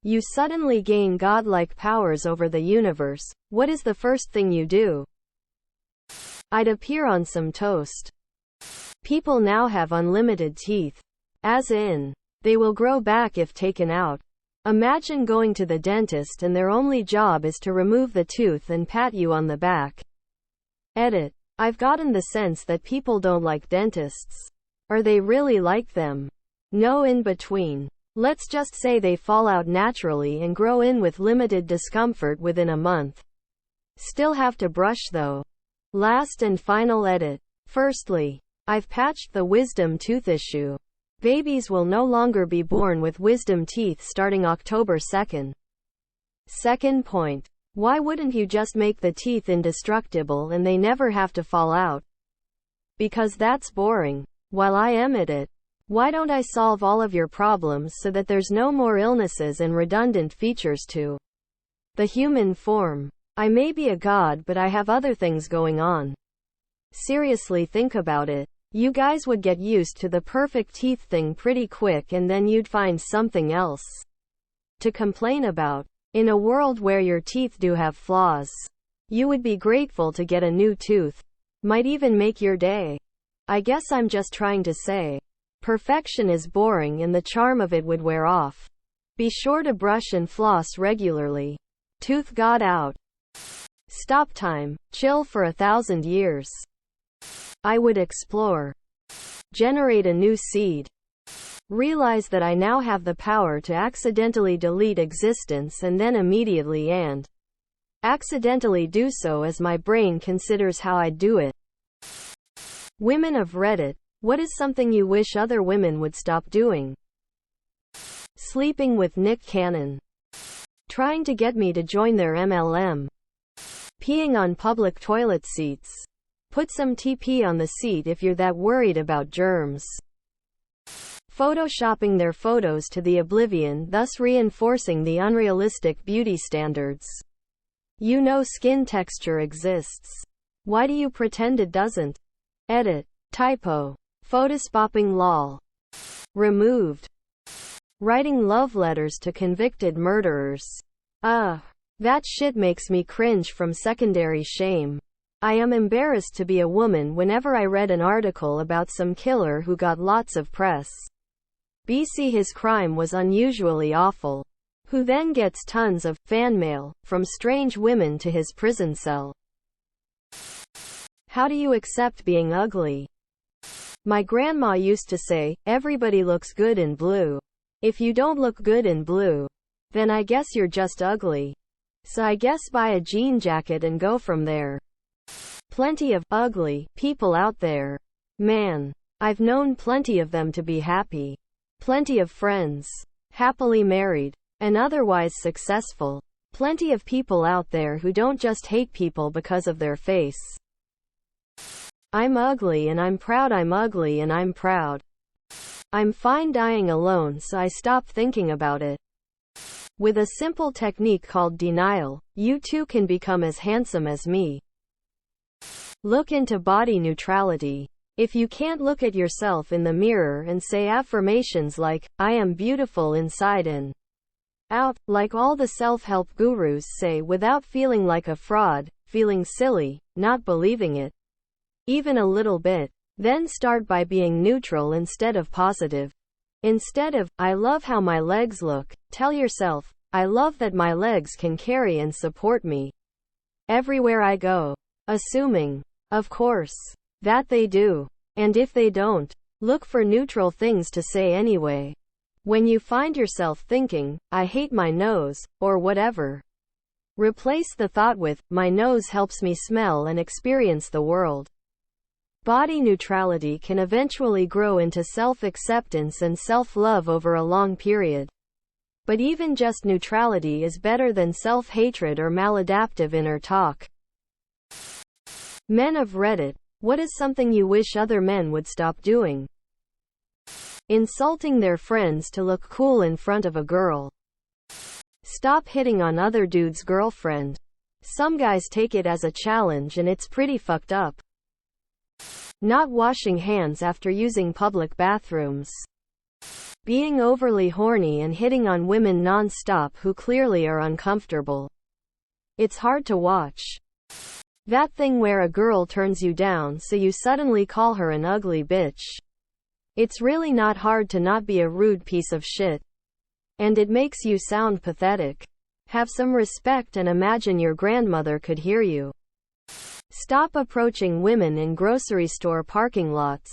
You suddenly gain godlike powers over the universe. What is the first thing you do? I'd appear on some toast. People now have unlimited teeth. As in, they will grow back if taken out. Imagine going to the dentist and their only job is to remove the tooth and pat you on the back. Edit. I've gotten the sense that people don't like dentists. Or they really like them. No in between. Let's just say they fall out naturally and grow in with limited discomfort within a month. Still have to brush though. Last and final edit. Firstly, I've patched the wisdom tooth issue. Babies will no longer be born with wisdom teeth starting October 2nd. Second point. Why wouldn't you just make the teeth indestructible and they never have to fall out? Because that's boring. While I am at it, why don't I solve all of your problems so that there's no more illnesses and redundant features to the human form? I may be a god, but I have other things going on. Seriously, think about it. You guys would get used to the perfect teeth thing pretty quick and then you'd find something else to complain about. In a world where your teeth do have flaws, you would be grateful to get a new tooth. Might even make your day. I guess I'm just trying to say, perfection is boring and the charm of it would wear off. Be sure to brush and floss regularly. Tooth God out. Stop time. Chill for 1,000 years. I would explore. Generate a new seed. Realize that I now have the power to accidentally delete existence and then immediately and accidentally do so as my brain considers how I'd do it. Women of Reddit, what is something you wish other women would stop doing? Sleeping with Nick Cannon. Trying to get me to join their MLM. Peeing on public toilet seats. Put some TP on the seat if you're that worried about germs. Photoshopping their photos to the oblivion, thus reinforcing the unrealistic beauty standards. You know skin texture exists. Why do you pretend it doesn't? Edit. Typo. Photospopping lol. Removed. Writing love letters to convicted murderers. That shit makes me cringe from secondary shame. I am embarrassed to be a woman whenever I read an article about some killer who got lots of press. BC his crime was unusually awful. Who then gets tons of fan mail from strange women to his prison cell. How do you accept being ugly? My grandma used to say, everybody looks good in blue. If you don't look good in blue, then I guess you're just ugly. So I guess buy a jean jacket and go from there. Plenty of ugly people out there. Man, I've known plenty of them to be happy. Plenty of friends, happily married, and otherwise successful. Plenty of people out there who don't just hate people because of their face. I'm ugly and I'm proud. I'm ugly and I'm proud. I'm fine dying alone, so I stop thinking about it. With a simple technique called denial, you too can become as handsome as me. Look into body neutrality. If you can't look at yourself in the mirror and say affirmations like, I am beautiful inside and out, like all the self-help gurus say without feeling like a fraud, feeling silly, not believing it, even a little bit, then start by being neutral instead of positive. Instead of, I love how my legs look, tell yourself, I love that my legs can carry and support me everywhere I go. Assuming, of course, that they do. And if they don't, look for neutral things to say anyway. When you find yourself thinking, I hate my nose, or whatever, replace the thought with, my nose helps me smell and experience the world. Body neutrality can eventually grow into self-acceptance and self-love over a long period. But even just neutrality is better than self-hatred or maladaptive inner talk. Men of Reddit, what is something you wish other men would stop doing? Insulting their friends to look cool in front of a girl. Stop hitting on other dudes' girlfriend. Some guys take it as a challenge and it's pretty fucked up. Not washing hands after using public bathrooms. Being overly horny and hitting on women non-stop who clearly are uncomfortable. It's hard to watch. That thing where a girl turns you down so you suddenly call her an ugly bitch. It's really not hard to not be a rude piece of shit. And it makes you sound pathetic. Have some respect and imagine your grandmother could hear you. Stop approaching women in grocery store parking lots.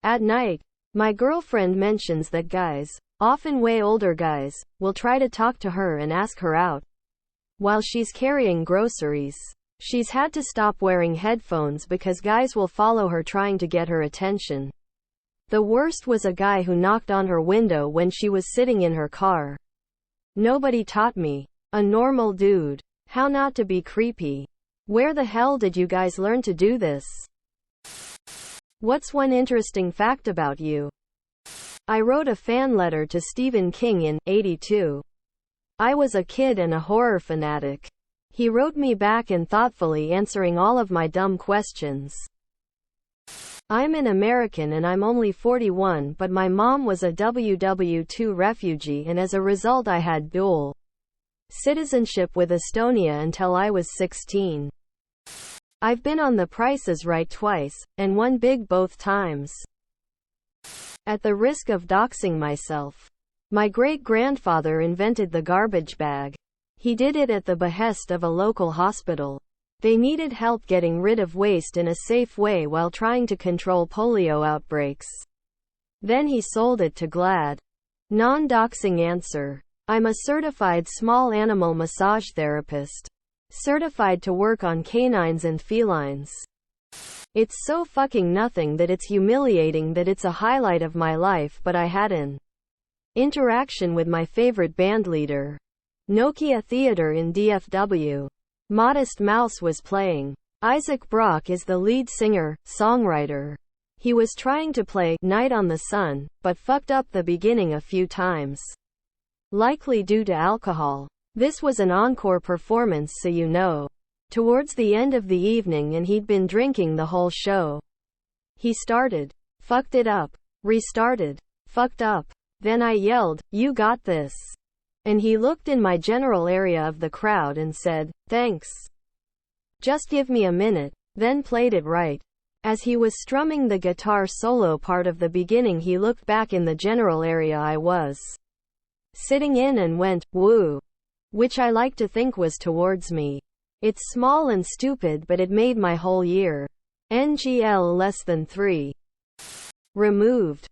At night, my girlfriend mentions that guys, often way older guys, will try to talk to her and ask her out while she's carrying groceries. She's had to stop wearing headphones because guys will follow her trying to get her attention. The worst was a guy who knocked on her window when she was sitting in her car. Nobody taught me. A normal dude. How not to be creepy. Where the hell did you guys learn to do this? What's one interesting fact about you? I wrote a fan letter to Stephen King in '82. I was a kid and a horror fanatic. He wrote me back and thoughtfully answering all of my dumb questions. I'm an American and I'm only 41, but my mom was a WW2 refugee and as a result I had dual citizenship with Estonia until I was 16. I've been on The Price is Right twice, and won big both times. At the risk of doxing myself, my great-grandfather invented the garbage bag. He did it at the behest of a local hospital. They needed help getting rid of waste in a safe way while trying to control polio outbreaks. Then he sold it to GLAAD. Non-doxing answer. I'm a certified small animal massage therapist. Certified to work on canines and felines. It's so fucking nothing that it's humiliating that it's a highlight of my life, but I had an interaction with my favorite bandleader. Nokia Theater in DFW. Modest Mouse was playing. Isaac Brock is the lead singer, songwriter. He was trying to play Night on the Sun, but fucked up the beginning a few times. Likely due to alcohol. This was an encore performance, so you know. Towards the end of the evening and he'd been drinking the whole show. He started. Fucked it up. Restarted. Fucked up. Then I yelled, "You got this." And he looked in my general area of the crowd and said, "Thanks. Just give me a minute," then played it right. As he was strumming the guitar solo part of the beginning he looked back in the general area I was sitting in and went, "Woo." Which I like to think was towards me. It's small and stupid but it made my whole year. NGL less than 3. Removed.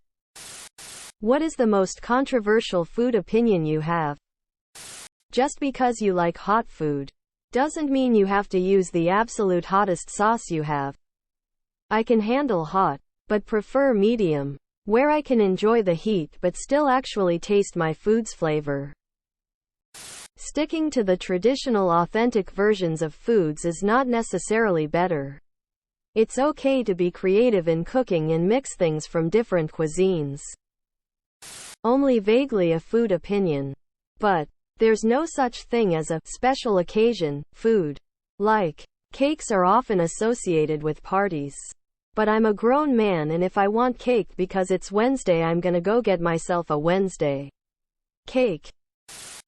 What is the most controversial food opinion you have? Just because you like hot food doesn't mean you have to use the absolute hottest sauce you have. I can handle hot, but prefer medium, where I can enjoy the heat but still actually taste my food's flavor. Sticking to the traditional authentic versions of foods is not necessarily better. It's okay to be creative in cooking and mix things from different cuisines. Only vaguely a food opinion. But there's no such thing as a special occasion food. Like, cakes are often associated with parties. But I'm a grown man and if I want cake because it's Wednesday I'm gonna go get myself a Wednesday cake.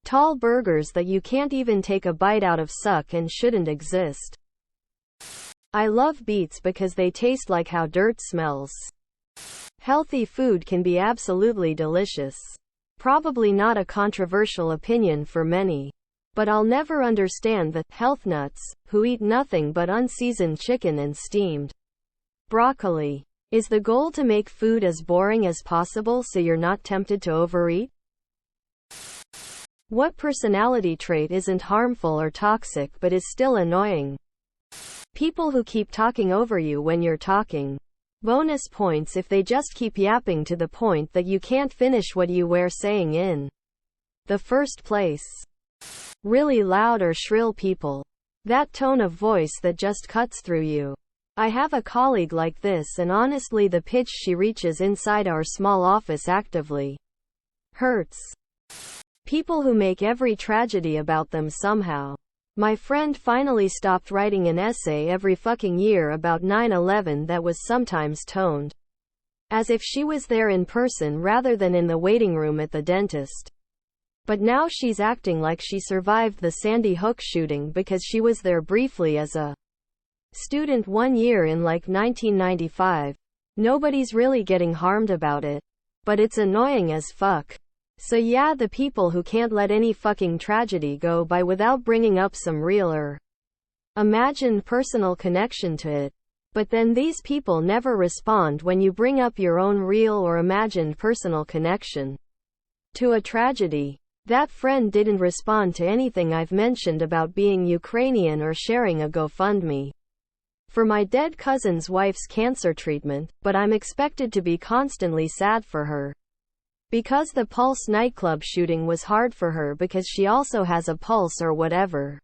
Tall burgers that you can't even take a bite out of suck and shouldn't exist. I love beets because they taste like how dirt smells. Healthy food can be absolutely delicious. Probably not a controversial opinion for many. But I'll never understand the health nuts who eat nothing but unseasoned chicken and steamed broccoli. Is the goal to make food as boring as possible so you're not tempted to overeat? What personality trait isn't harmful or toxic but is still annoying? People who keep talking over you when you're talking. Bonus points if they just keep yapping to the point that you can't finish what you were saying in the first place. Really loud or shrill people. That tone of voice that just cuts through you. I have a colleague like this and honestly the pitch she reaches inside our small office actively hurts. People who make every tragedy about them somehow. My friend finally stopped writing an essay every fucking year about 9/11 that was sometimes toned As if she was there in person rather than in the waiting room at the dentist. But now she's acting like she survived the Sandy Hook shooting because she was there briefly as a student 1 year in like 1995. Nobody's really getting harmed about it. But it's annoying as fuck. So yeah, the people who can't let any fucking tragedy go by without bringing up some real or imagined personal connection to it. But then these people never respond when you bring up your own real or imagined personal connection to a tragedy. That friend didn't respond to anything I've mentioned about being Ukrainian or sharing a GoFundMe for my dead cousin's wife's cancer treatment, but I'm expected to be constantly sad for her. Because the Pulse nightclub shooting was hard for her because she also has a pulse or whatever.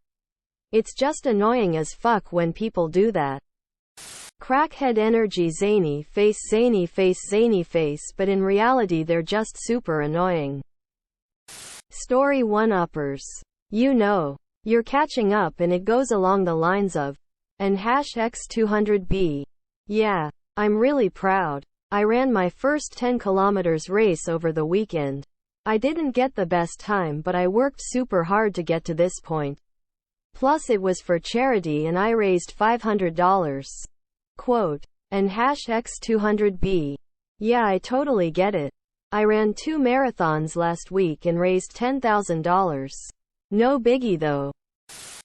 It's just annoying as fuck when people do that. Crackhead energy, zany face, zany face, zany face, but in reality they're just super annoying. Story 1-uppers. You know, you're catching up and it goes along the lines of, and #X200B. Yeah, I'm really proud. I ran my first 10 kilometers race over the weekend. I didn't get the best time, but I worked super hard to get to this point. Plus it was for charity and I raised $500. Quote, and #X200B. Yeah, I totally get it. I ran 2 marathons last week and raised $10,000. No biggie though.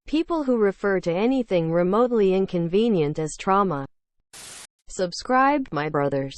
People who refer to anything remotely inconvenient as trauma. Subscribe, my brothers.